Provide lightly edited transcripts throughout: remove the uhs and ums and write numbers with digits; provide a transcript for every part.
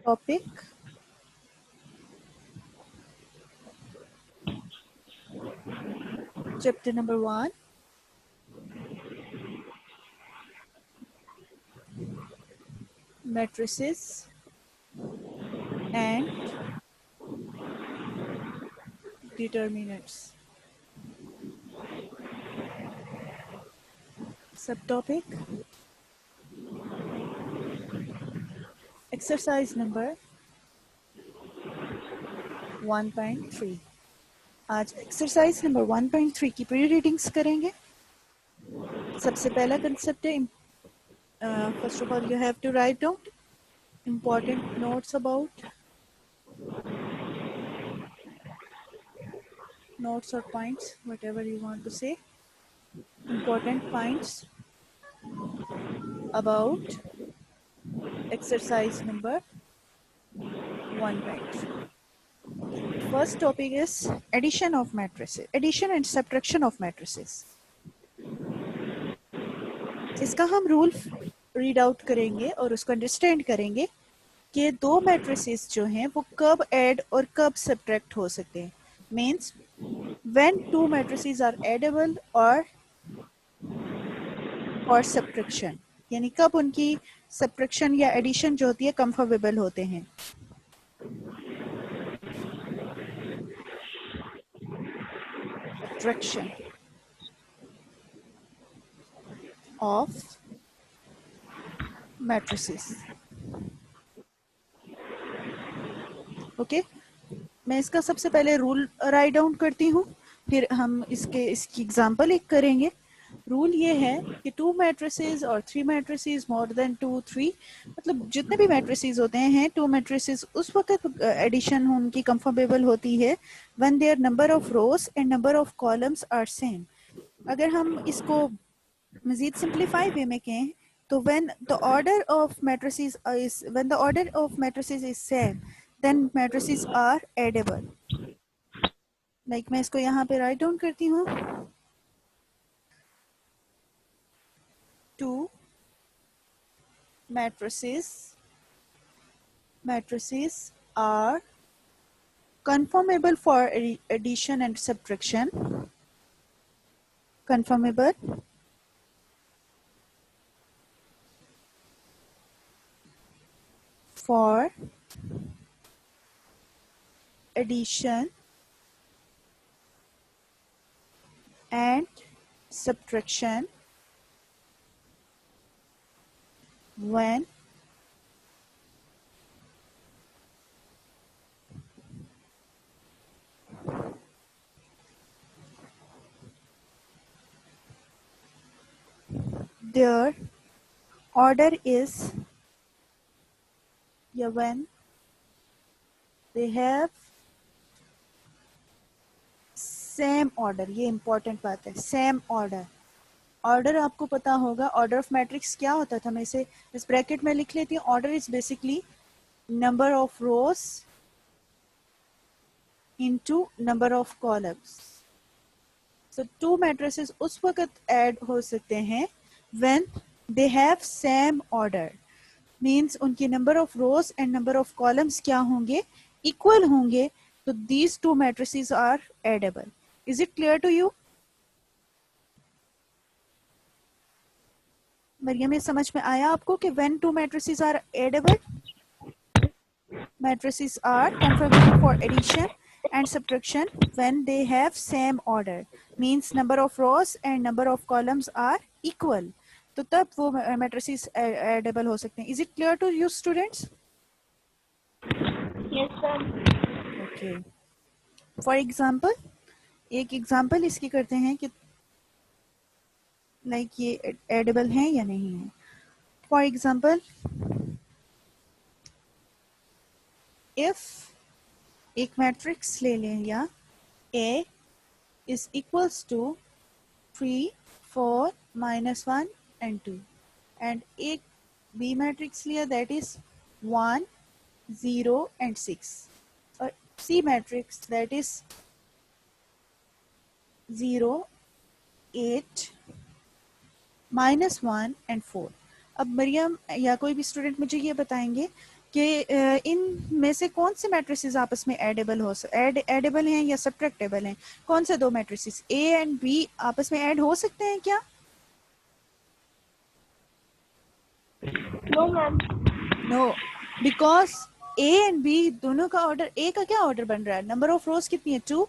topic chapter number 1, matrices and determinants. Subtopic exercise number 1.3. आज exercise number 1.3 की pre readings करेंगे. सबसे पहला कंसेप्ट है, first of all you have to write down important notes about notes or points, whatever you want to say, important points about exercise number 1.3. First topic is addition of matrices, addition and subtraction of matrices. इसका हम rule read out करेंगे और उसको understand करेंगे कि दो matrices जो हैं वो कब ऐड और कब सब्ट्रैक्ट हो सकते हैं. Means when two matrices are addable और सब्ट्रैक्शन, यानी कब उनकी सब्ट्रैक्शन या एडिशन जो होती है कंफर्मेबल होते हैं. Subtraction of matrices. ओके, मैं इसका सबसे पहले रूल राइट डाउन करती हूँ, फिर हम इसकी एग्जांपल एक करेंगे. रूल ये है कि टू मैट्रिसेस और three matrices, more than two, three, मतलब जितने भी मैट्रिसेस होते हैं, टू मैट्रिसेस उस वक्त एडिशन उनकी कंफर्मेबल होती है when their number of rows and number of columns are same. अगर हम इसको मजीद सिंप्लीफाई वे में कहें तो when the order of matrices is same, then matrices are addable. Like मैं इसको यहाँ पे राइट डाउन करती हूँ. Two matrices are conformable for addition and subtraction. Conformable for addition and subtraction when their order is, या when they have same order. ये important बात है, same order. ऑर्डर आपको पता होगा, ऑर्डर ऑफ मैट्रिक्स क्या होता था, मैं इसे इस ब्रैकेट में लिख लेती हूँ. Order is basically number of rows into number of columns. So two matrices उस वक्त ऐड हो सकते हैं when they have same order. Means उनकी number of rows and number of columns क्या होंगे, इक्वल होंगे. तो these two matrices are addable. Is it clear to you? Mariam, ये समझ में आया आपको कि when two matrices are addable, matrices are conformable for addition and subtraction when they have same order, means number of rows and number of columns are equal. तो तब वो matrices addable हो सकते हैं. Is it clear to you students? Yes sir. Okay. For example, एक example इसकी करते हैं कि लाइक ये एडेबल है या नहीं है. फॉर एग्जाम्पल, इफ एक मैट्रिक्स ले लें या A is equals to 3, 4, -1 and 2, and एक B मैट्रिक्स लिया that is 1, 0 and 6, और C matrix that is 0, 8 -1 and 4। अब मरियम या कोई भी स्टूडेंट मुझे ये बताएंगे कि इन में से कौन से मैट्रिसेस आपस में एडेबल हैं या सब्ट्रैक्टेबल हैं? कौन से दो मैट्रिसेस ए एंड बी आपस में ऐड हो सकते हैं क्या? No ma'am. No, because A and B दोनों का ऑर्डर, ए का क्या ऑर्डर बन रहा है? नंबर ऑफ रोज कितनी है? 2,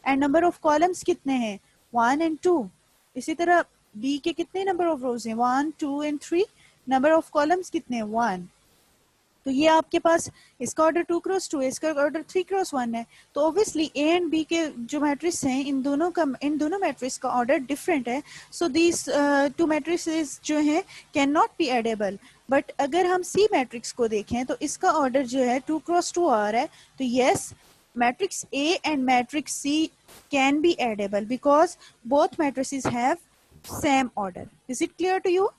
एंड नंबर ऑफ कॉलम्स कितने हैं? 1 एंड 2। इसी तरह बी के कितने नंबर ऑफ रोज हैं? 1, 2 एंड 3। नंबर ऑफ कॉलम्स कितने हैं? 1। तो ये आपके पास इसका ऑर्डर 2 क्रॉस 2 है, इसका ऑर्डर 3 क्रॉस 1 है। तो ऑब्वियसली ए एंड बी के जो मैट्रिक्स हैं इन दोनों मैट्रिक्स का ऑर्डर डिफरेंट है। सो दीज टू मैट्रिक्स जो हैं can not be edible. But अगर हम सी मैट्रिक्स को देखें तो इसका ऑर्डर जो है 2 क्रॉस 2 आ रहा है। तो yes, matrix A and matrix C can be addable because both matrices have same order. Is it clear to you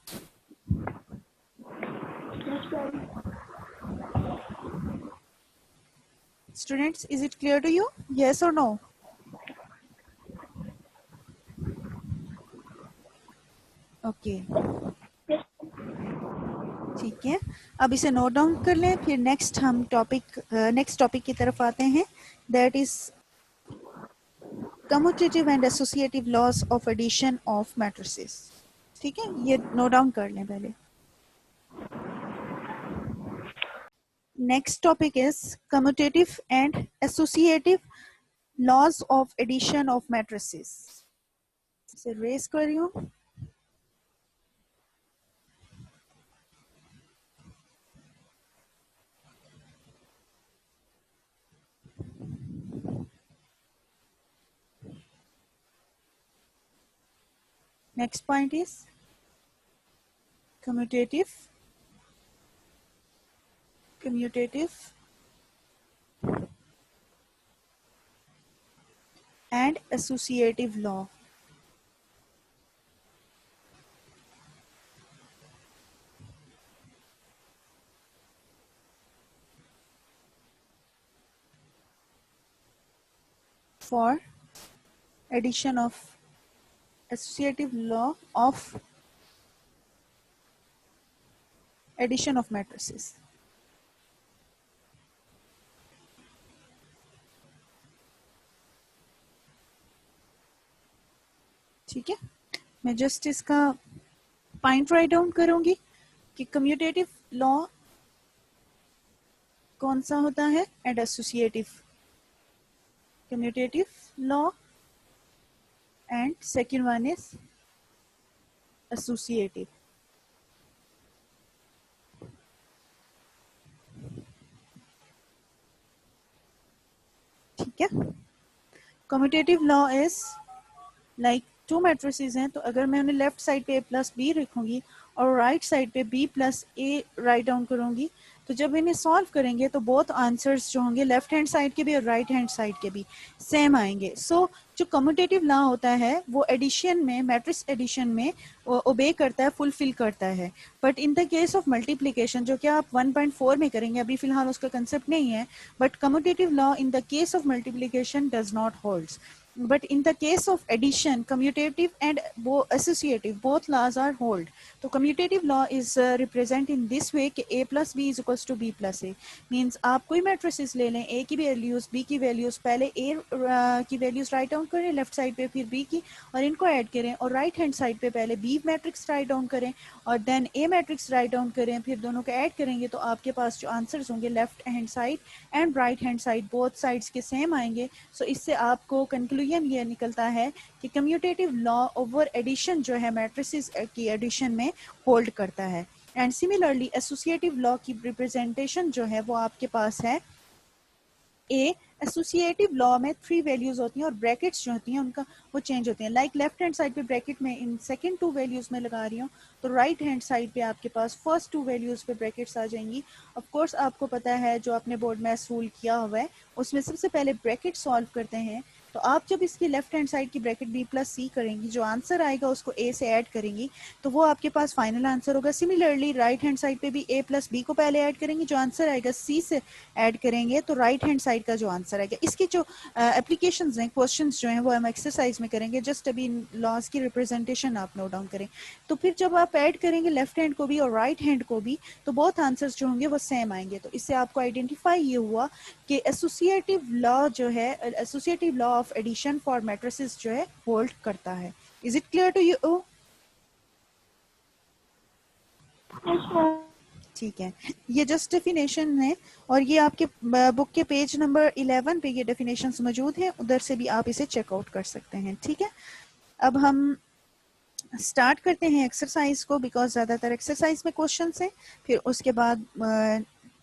students? Is it clear to you? Yes or no? Okay, ठीक है। अब इसे note down कर लें, फिर next topic की तरफ आते हैं। That is commutative and associative laws of addition of matrices. ठीक है, ये नोट डाउन कर लें पहले। Next topic is commutative and associative laws of addition of matrices. इसे रेज कर रही हूँ। Next point is commutative and associative law. For addition of associative law of addition of matrices. ठीक है, मैं जस्ट इसका पॉइंट राइट डाउन करूंगी कि कम्यूटेटिव लॉ कौन सा होता है and associative. Commutative law and second one is associative. ठीक है, commutative law is like to matrices हैं, तो अगर मैं उन्हें लेफ्ट साइड पे a प्लस बी रखूंगी और राइट साइड पे b प्लस ए राइट डाउन करूंगी, तो जब इन्हें सॉल्व करेंगे तो बोथ आंसर्स जो होंगे लेफ्ट हैंड साइड के भी और राइट हैंड साइड के भी सेम आएंगे। सो जो कम्यूटेटिव लॉ होता है वो एडिशन में, मैट्रिक्स एडिशन में ओबे करता है, फुलफिल करता है। But in the case of multiplication, जो कि आप 1.4 में करेंगे, अभी फिलहाल उसका कंसेप्ट नहीं है, but commutative law in the case of multiplication does not holds. But in the case of addition, commutative and associative, both laws are hold. तो commutative law is represent in this way कि a plus b is equals to b plus a. Means आप कोई matrices ले लें, a की values b की values, पहले a की वैल्यूज राइट डाउन करें लेफ्ट साइड पे, फिर b की, और इनको ऐड करें, और राइट हैंड साइड पे पहले b मैट्रिक्स राइट डाउन करें और then a matrix write down करें, फिर दोनों को ऐड करेंगे तो आपके पास जो आंसर्स होंगे left hand side and right hand side both sides के सेम आएंगे। सो इससे आपको कंक्लूजन ये निकलता है कि कम्यूटेटिव लॉ ओवर एडिशन जो है मैट्रिसेस की एडिशन में होल्ड करता है। एंड सिमिलरली एसोसिएटिव लॉ की रिप्रेजेंटेशन जो है वो आपके पास है ए। एसोसिएटिव लॉ में 3 वैल्यूज होती हैं और ब्रैकेट्स जो होती हैं उनका वो चेंज होते हैं। लाइक लेफ्ट हैंड साइड पे ब्रैकेट में इन सेकंड 2 वैल्यूज में लगा रही हूँ, तो राइट हैंड साइड पे आपके पास फर्स्ट 2 वैल्यूज पे ब्रैकेट्स आ जाएंगी। ऑफ कोर्स आपको पता है जो आपने बोर्ड में रूल किया हुआ है उसमें सबसे पहले ब्रैकेट सॉल्व करते हैं, तो आप जब इसकी लेफ्ट हैंड साइड की ब्रैकेट बी प्लस सी करेंगी, जो आंसर आएगा उसको ए से ऐड करेंगी, तो वो आपके पास फाइनल आंसर होगा। सिमिलरली राइट हैंड साइड पे भी ए प्लस बी को पहले ऐड करेंगे, जो आंसर आएगा सी से ऐड करेंगे, तो राइट हैंड साइड का जो आंसर आएगा। इसकी जो एप्लीकेशंस हैं, क्वेश्चंस जो हैं, वो हम एक्सरसाइज में करेंगे। जस्ट अभी लॉज की रिप्रेजेंटेशन आप नोट डाउन करें। तो फिर जब आप ऐड करेंगे लेफ्ट हैंड को भी और राइट हैंड को भी, तो बोथ आंसर्स जो होंगे वो सेम आएंगे। तो इससे आपको आइडेंटिफाई ये हुआ कि एसोसिएटिव लॉ जो है, associative law of addition for matrices जो है होल्ड करता है। Is it clear to you? ठीक है, ये जस्ट डेफिनेशन है और ये आपके बुक के पेज नंबर 11 पे ये डेफिनेशंस मौजूद हैं, उधर से भी आप इसे चेकआउट कर सकते हैं। ठीक है, अब हम स्टार्ट करते हैं एक्सरसाइज को, बिकॉज ज़्यादातर एक्सरसाइज में क्वेश्चंस हैं। फिर उसके बाद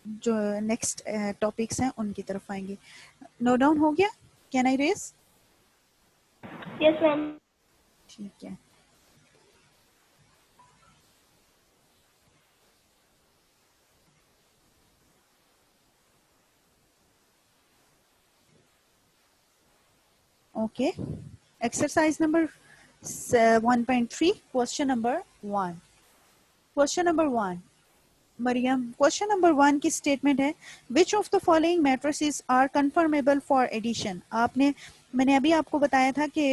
जो नेक्स्ट टॉपिक्स हैं उनकी तरफ आएंगे। नोट डाउन हो गया? Can I raise? Yes ma'am. ठीक है, okay. Exercise number 1.3, question number 1। Question number 1, Mariam, question number 1 की स्टेटमेंट है, which of the following matrices are conformable for addition. मैंने अभी आपको बताया था कि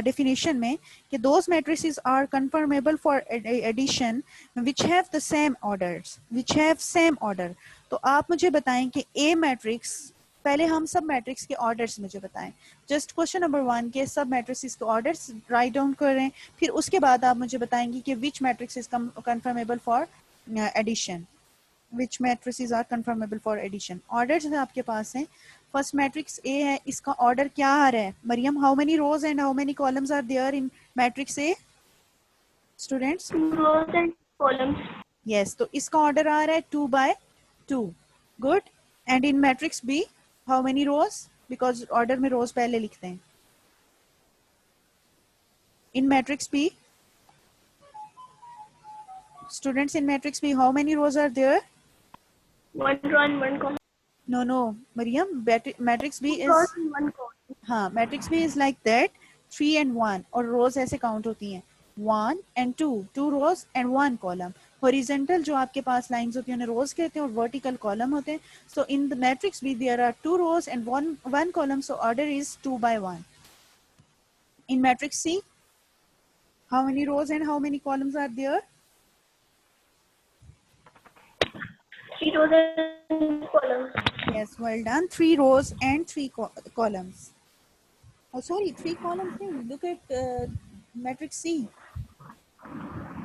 डेफिनेशन में कि those matrices are conformable for addition which have the same orders, which have same order. तो आप मुझे बताएं कि ए मैट्रिक्स, पहले हम सब मैट्रिक्स के ऑर्डर्स मुझे बताएं। जस्ट क्वेश्चन नंबर 1 के सब मैट्रिसेस के ऑर्डर्स राइट डाउन करें, फिर उसके बाद आप मुझे बताएंगे कि which matrix is conformable for addition, which matrices are conformable for addition। orders है आपके पास है। फर्स्ट मैट्रिक्स ए है, इसका ऑर्डर क्या आ रहा है Mariam? How many rows and how many columns are there in matrix A students? Rows and columns. Yes, तो इसका ऑर्डर आ रहा है 2 by 2। Good. And in matrix B how many rows? Because order में रोज पहले लिखते हैं। In matrix B students, in matrix B how many rows are there? One row and one column. No Mariam, matrix B is, rows and one column. हाँ matrix में is like that 3 and 1, और रोज ऐसे count होती हैं 1 and 2, 2 rows and 1 column. Horizontal जो आपके पास lines होती हैं उन्हें रोज कहते हैं और वर्टिकल कॉलम होते हैं। सो इन द मैट्रिक्स भी there are 2 rows and 1 column, so order is 2 by 1। In matrix C how many rows and how many columns are there? Three rows and columns. Yes, well done. 3 rows and 3 columns. Oh, sorry, 3 columns. Look at matrix C.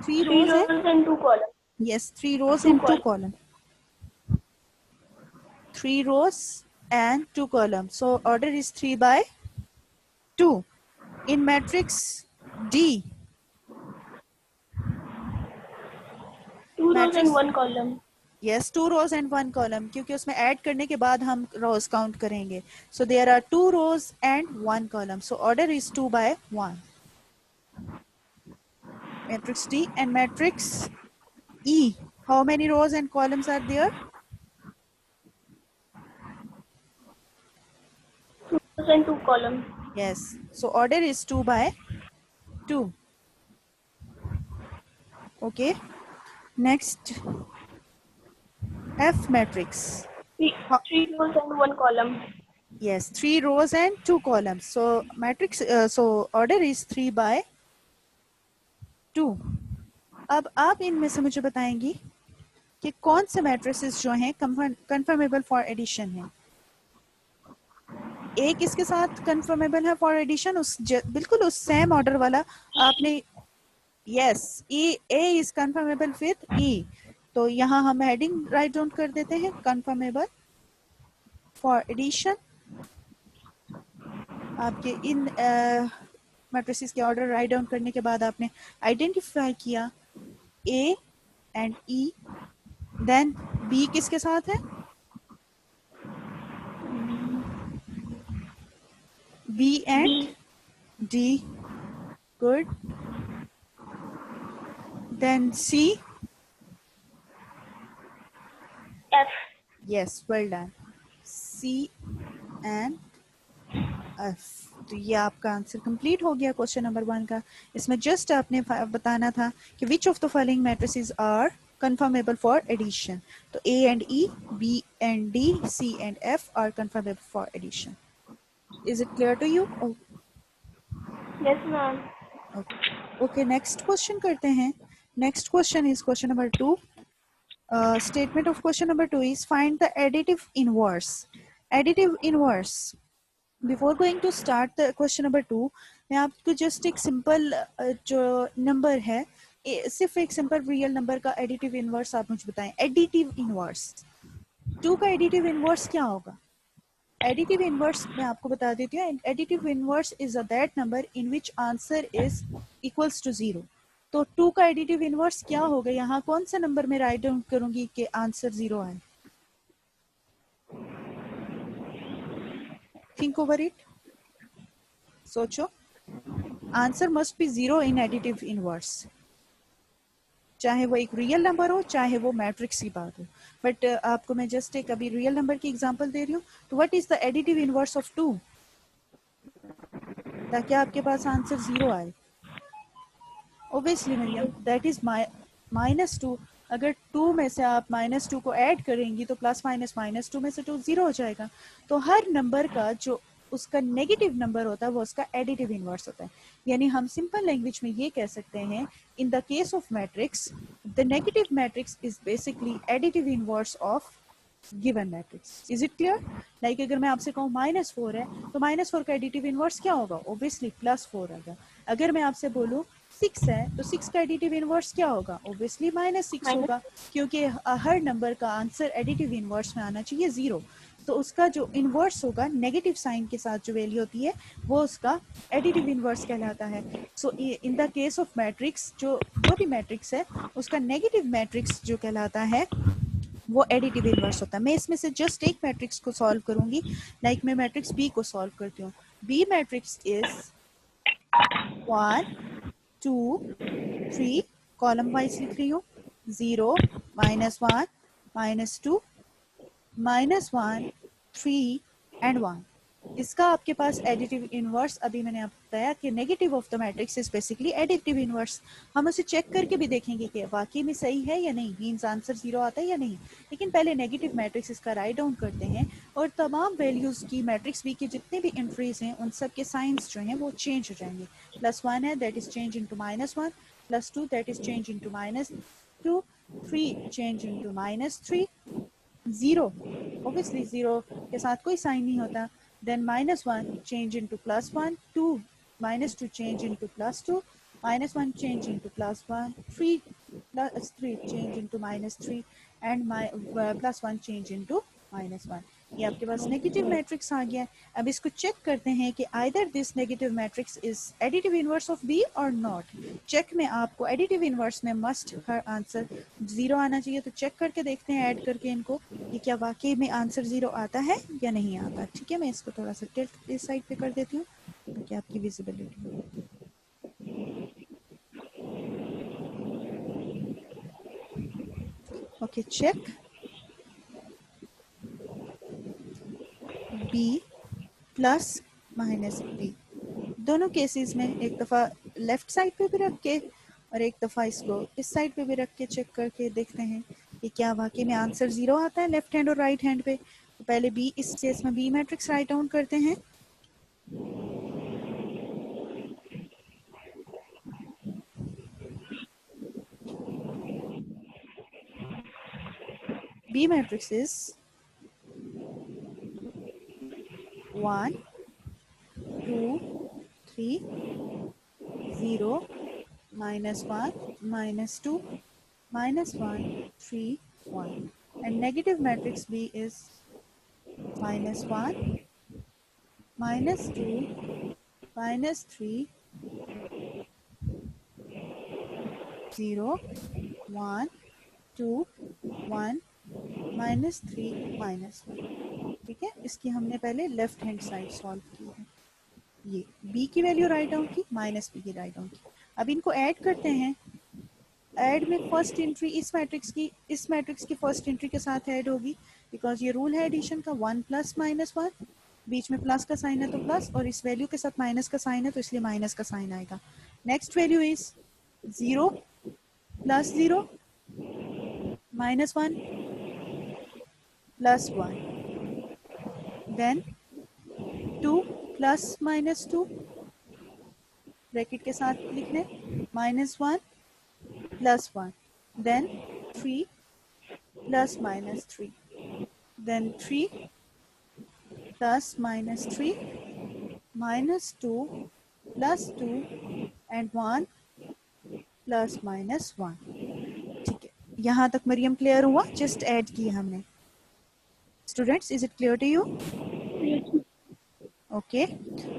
3 three rows and, rows and two column. yes, 3 rows Two and 2 columns. columns. 3 rows and 2 columns. So order is 3 by 2. In matrix D, two rows and matrix, one column. yes, 2 rows and 1 column, क्योंकि उसमें add करने के बाद हम rows count करेंगे। So there are 2 rows and 1 column. So order is 2 by 1. Matrix D and matrix E, how many rows and columns are there? Two rows and two column. Yes, so order is 2 by 2. Okay, next, F matrix. Three rows and one column. Yes, 3 rows and 2 columns. So matrix, so order is 3 by 2. अब आप इनमें से मुझे बताएंगी कि कौन से matrices जो हैं कंफर्मेबल फॉर एडिशन है। ए किसके साथ कंफर्मेबल है फॉर एडिशन? बिल्कुल उस सेम ऑर्डर वाला आपने, yes, A is conformable with E. तो यहाँ हम हेडिंग राइट डाउन कर देते हैं, कंफर्मेबल फॉर एडिशन। आपके इन मैट्रिसेस के ऑर्डर राइट डाउन करने के बाद आपने आइडेंटिफाई किया A and E, then B किसके साथ है? B and D, good. Then C, F. yes, well done, C and F. तो ये आपका आंसर कंप्लीट हो गया क्वेश्चन नंबर 1 का। इसमें जस्ट आपने बताना था कि which of the following matrices are conformable for addition. तो A and E, B and D, C and F are confirmable for addition. Is it clear to you? Yes, ma'am. Okay, next question करते हैं। Next question is question number 2. Statement of question number 2 is find the additive inverse. Additive inverse. Before going to start the question number 2, मैं आपको just एक simple जो number है, सिर्फ एक simple real number का additive inverse आप मुझे बताएं। Additive inverse 2 का additive inverse क्या होगा? Additive inverse मैं आपको बता देती हूँ। Additive inverse is that number in which answer is equals to 0. तो 2 का additive inverse क्या होगा? यहाँ कौन सा नंबर में राइट डाउन करूंगी कि आंसर 0 आए? थिंक ओवर इट, सोचो। Answer must be 0 in additive inverse, चाहे वो एक रियल नंबर हो चाहे वो मैट्रिक्स की बात हो। बट आपको मैं जस्ट एक अभी रियल नंबर की एग्जांपल दे रही हूँ। तो what is the additive inverse of 2, ताकि आपके पास आंसर 0 आए? Obviously Mariam, that is -2। अगर 2 में से आप -2 को ऐड करेंगी तो प्लस माइनस -2 में से 2 0 हो जाएगा। तो हर नंबर का जो उसका नेगेटिव नंबर होता है वो उसका एडिटिव इनवर्स होता है। यानी हम सिंपल लैंग्वेज में ये कह सकते हैं, इन the case of matrix the negative matrix is basically additive inverse of given matrix. Is it clear? Like अगर मैं आपसे कहूँ -4 है तो -4 का एडिटिव इनवर्स क्या होगा? ऑब्वियसली +4 होगा। अगर मैं आपसे बोलूँ 6 है तो 6 का एडिटिव इनवर्स क्या होगा? ऑब्वियसली -6 होगा, क्योंकि हर नंबर का आंसर एडिटिव इनवर्स में आना चाहिए 0। तो उसका जो इनवर्स होगा नेगेटिव साइन के साथ जो वैल्यू होती है वो उसका एडिटिव इनवर्स कहलाता है। So in the case of matrix, जो भी मैट्रिक्स है उसका नेगेटिव मैट्रिक्स जो कहलाता है वो एडिटिव इनवर्स होता है। मैं इसमें से जस्ट एक मैट्रिक्स को सॉल्व करूंगी। लाइक मैं मैट्रिक्स बी को सॉल्व करती हूँ। B matrix is 1 2 3, column wise लिख रही हूँ। 0 -1 -2 -1 3 एंड 1। इसका आपके पास एडिटिव इनवर्स, अभी मैंने आपको बताया कि negative of the matrix is basically additive inverse. हम उसे चेक करके भी देखेंगे कि वाकई में सही है या नहीं, मींस आंसर 0 आता है या नहीं। लेकिन पहले नेगेटिव मैट्रिक्स इसका राइट डाउन करते हैं और तमाम वैल्यूज की मैट्रिक्स बी की जितने भी एंट्रीज हैं उन सब के साइंस जो हैं वो चेंज हो जाएंगे। +1 है that is change into -1, +2 that is change into -2, 3 change into -3, 0 obviously 0 के साथ कोई साइन नहीं होता। then -1 change into +1, 2 -2 change into +2, -1 change into +1, 3 change into -3 and +1 change into -1। ये आपके पास नेगेटिव मैट्रिक्स आ गया है। अब इसको चेक करते हैं कि either this negative matrix is additive inverse of B और नॉट। चेक में आपको एडिटिव इनवर्स में मस्ट हर आंसर 0 आना चाहिए। तो चेक करके देखते हैं ऐड करके इनको कि क्या वाकई में आंसर 0 आता है या नहीं आता। ठीक है, मैं इसको थोड़ा सा टिल्ट इस साइड पे कर देती हूँ ताकि आपकी विजिबिलिटी हो। Okay, check b plus -b। दोनों केसेस में एक दफ़ा लेफ्ट साइड पे भी रख के और एक दफ़ा इसको इस साइड पे भी रख के चेक करके देखते हैं कि क्या वाकई में आंसर 0 आता है लेफ्ट हैंड और राइट हैंड पे। तो पहले बी, इस केस में बी मैट्रिक्स राइट डाउन करते हैं। B matrix is 1 2 3 0 -1 -2 -1 3 1 and negative matrix B is -1 -2 -3 0 1 2 1 -3 -1। ठीक है, इसकी हमने पहले लेफ्ट हैंड साइड सॉल्व की है। ये b की वैल्यू राइट डाउन की, -b की राइट डाउन की। अब इनको ऐड करते हैं। ऐड में फर्स्ट एंट्री इस मैट्रिक्स की फर्स्ट एंट्री के साथ ऐड होगी, बिकॉज ये रूल है एडिशन का 1 + -1। बीच में प्लस का साइन है तो प्लस, और इस वैल्यू के साथ माइनस का साइन है तो इसलिए माइनस का साइन आएगा. Next value is 0 plus 0 minus 1 plus 1, then 2 plus minus 2 bracket के साथ लिख लें, minus 1 plus 1, then 3 plus minus 3, then 3 plus minus 3 minus 2 plus 2 and 1 plus minus 1. ठीक है, यहाँ तक मरियम क्लियर हुआ? जस्ट ऐड किया हमने. Students, is it clear to you? Okay,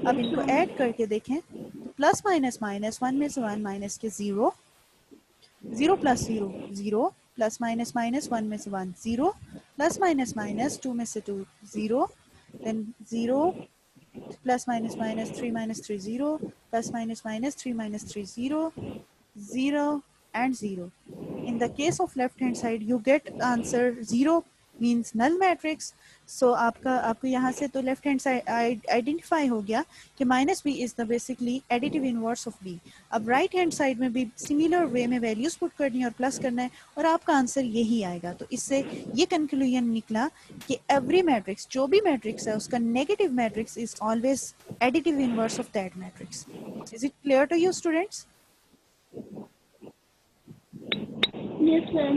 अब इनको ऐड करके देखें तो प्लस माइनस माइनस 1 में से 1 माइनस के 0, 0 प्लस 0 0, प्लस माइनस माइनस 1 में से 1 0, प्लस माइनस माइनस 2 में से 2 0, then 0 plus minus minus 3 minus 3 0, plus minus minus 3 minus 3 0, 0 and 0. In the case of left hand side you get answer 0 means null matrix. So आपको यहाँ से तो left hand side identify हो गया कि minus b is the basically additive inverse of b. अब right hand side में भी similar way में values put करनी है और plus करना है और आपका आंसर यही आएगा. तो इससे ये conclusion निकला कि every matrix, जो भी matrix है उसका negative matrix is always additive inverse of that matrix. Is it clear to you students? Yes ma'am.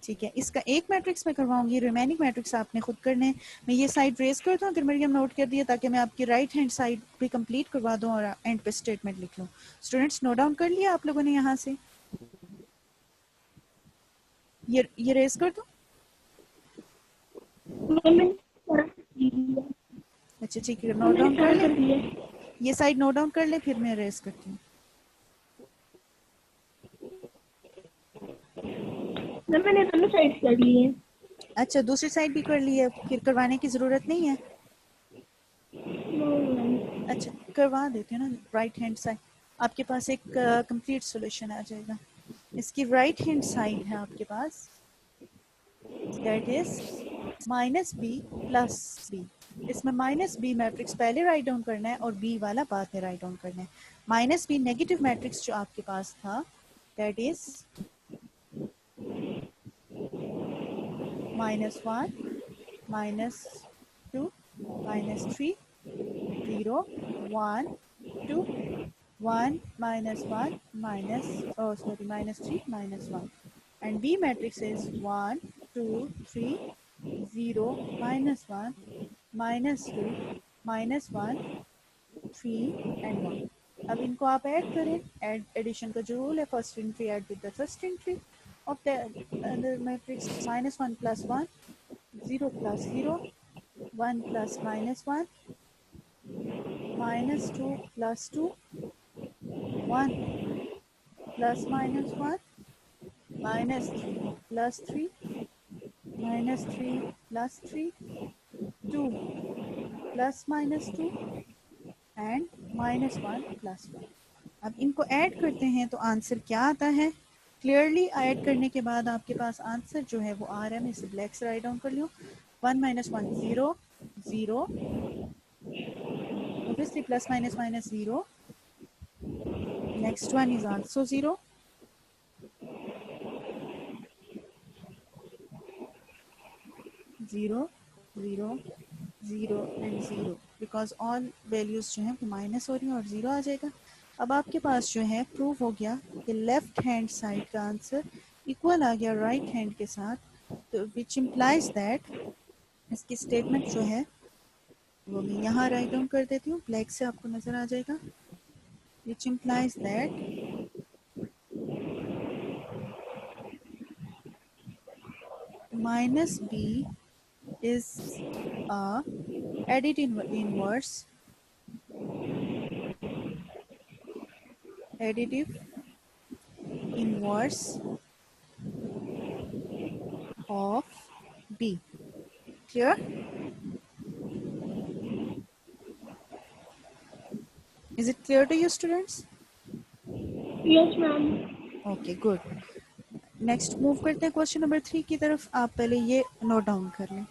ठीक है, इसका एक मैट्रिक्स में करवाऊंगी, रिमेनिंग मैट्रिक्स आपने खुद करने. मैं ये साइड रेज करता हूँ, अगर मरियम नोट कर दिया, ताकि मैं आपकी राइट हैंड साइड भी कंप्लीट करवा दूँ और एंड पे स्टेटमेंट लिख लूँ. स्टूडेंट्स, नोट डाउन कर लिया आप लोगों ने? यहाँ से ये रेज कर दूँ? अच्छा ठीक है, नोट डाउन कर ले, ये साइड नोट डाउन कर ले, फिर मैं रेज करती हूँ. मैंने दोनों साइड कर ली है. अच्छा, दूसरी साइड भी कर ली है, फिर करवाने की जरूरत नहीं है? अच्छा, करवा देते हैं ना. राइट हैंड साइड आपके पास एक कंप्लीट सॉल्यूशन आ जाएगा. इसकी राइट हैंड साइड है आपके पास, that is minus B plus B. इसमें माइनस बी मैट्रिक्स पहले राइट डाउन करना है और बी वाला बाद में राइट डाउन करना है. माइनस बी नेगेटिव मैट्रिक्स जो आपके पास था, that is -1 -2 -3 0 1 2 1 -1 -3 -1, and B matrix is 1 2 3 0 -1 -2 -1 3 and 1. अब इनको आप ऐड करें. एडिशन का जो रूल है, first entry add with the first entry of the matrix. -1 plus 1, 0 plus 0, 1 plus -1, -2 plus 2, 1 plus -1, -3 plus 3, -3 plus 3, 2 plus -2 and -1 plus 1. अब इनको ऐड करते हैं तो आंसर क्या आता है? क्लियरली ऐड करने के बाद आपके पास आंसर जो है वो आ रहा है. मैं इसे ब्लैक से राइट डाउन कर लूँ. 1 - 1 0 0, obviously plus minus minus 0. Next one is also 0. Zero, 0, 0 and 0, because all values जो हैं वो माइनस हो रही हैं और 0 आ जाएगा. अब आपके पास जो है प्रूव हो गया कि लेफ्ट हैंड साइड का आंसर इक्वल आ गया राइट हैंड के साथ. तो विच इम्प्लाइज दैट, इसकी स्टेटमेंट जो है वो मैं यहाँ राइट डाउन कर देती हूँ, ब्लैक से आपको नजर आ जाएगा. Which implies that minus B is a additive inverse of B. Clear? Is it clear to you students? Yes ma'am. Okay, good. Next move करते हैं क्वेश्चन नंबर 3 की तरफ. आप पहले ये नोट डाउन कर लें.